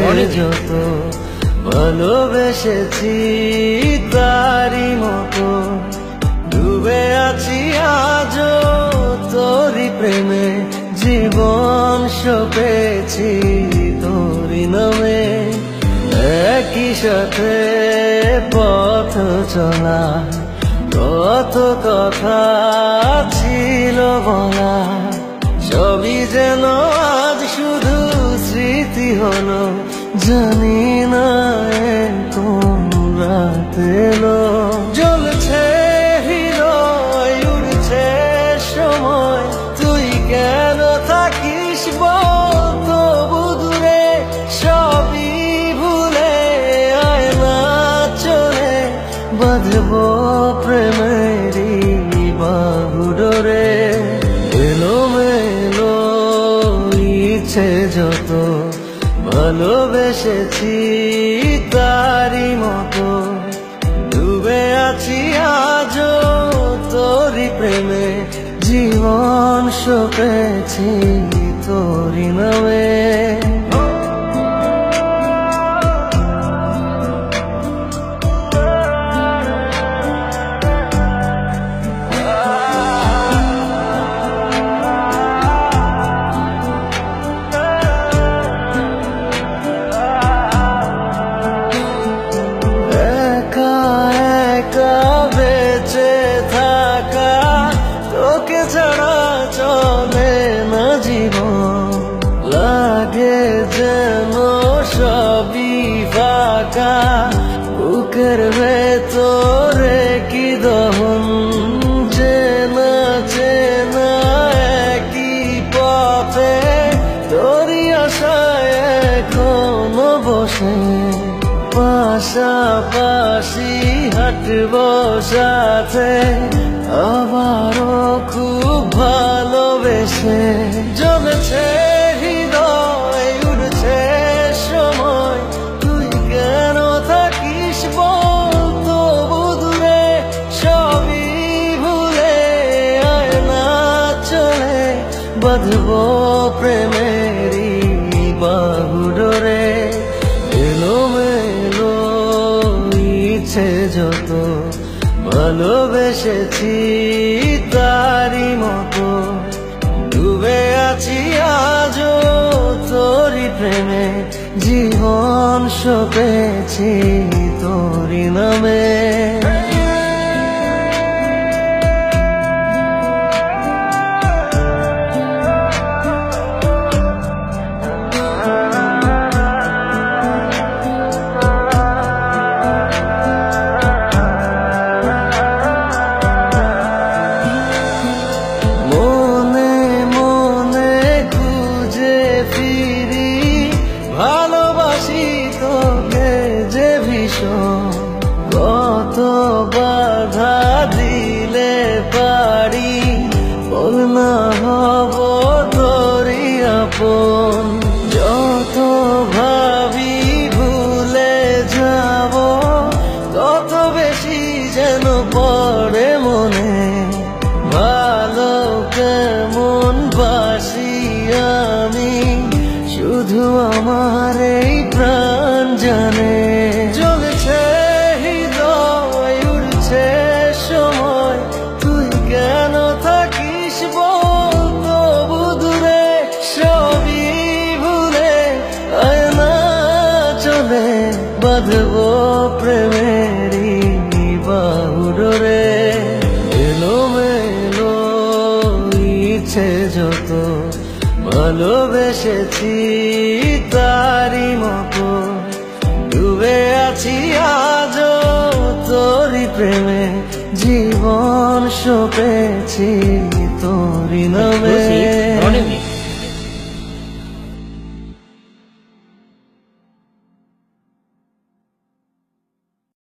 ইচ্ছে যত ভালোবেসেছি তারই মতো ডুবে আছি আজও তোরই প্রেমে জীবন সপেছি তোরই নামে একই সাথে পথ চলা কত কথা ছিল বলা সবই যেন আজ শুধু স্মৃতি হলো জানি না কোন রাত এলো জ্বলছে হৃদয় উড়ছে সময় তুই কেন থাকিস বল তবু দূরে সবই ভুলে আয় না চলে বাঁধবো প্রেমেরই বাহুডোরে এলোমেলো ইচ্ছে যত ভালোবেসেছি তারই মতো ডুবে আছি আজও তোরই প্রেমে জীবন সপেছি তোরই নামে বেঁচে থাকা তোকে ছাড়া চলে না জীবন লাগে যেন সবই ফাঁকা বুকের ভেতরে কি দহন চেনা চেনা একই পথে তোরই আশায় এখনো বসে পাশাপাশি হাঁটবো সাথে আবারও খুব ভালোবেসে জমেছে হৃদয় উড়ছে সময় তুই কেন থাকিস বল তবু দূরে সবই ভুলে আয় না চলে বাঁধবো প্রেমেরই বাহুডোরে এলোমেলো ইচ্ছে যত ভালোবেসেছি তারই মতো ডুবে আছি আজও তোরই প্রেমে জীবন সপেছি তোরই নামে ভালোবাসি তোকে যে ভীষণ কত বাধা দিলে পারি বল না হব তোরই আপন যত ভাবি ভুলে যাব তত বেশি যেন পড়ে মনে ভালো কেমন বাসি আমি শুধু আমার এই প্রাণ জানে জ্বলছে হৃদয় উড়ছে সময় তুই কেন থাকিস বল তবু দূরে সবই ভুলে আয় না চলে বাঁধবো প্রেমেরই বাহুডোরে এলোমেলো ইচ্ছে যত ভালোবেসেছি তারই মতো ডুবে আছি আজও তোরই প্রেমে জীবন সপেছি তোরই নামে।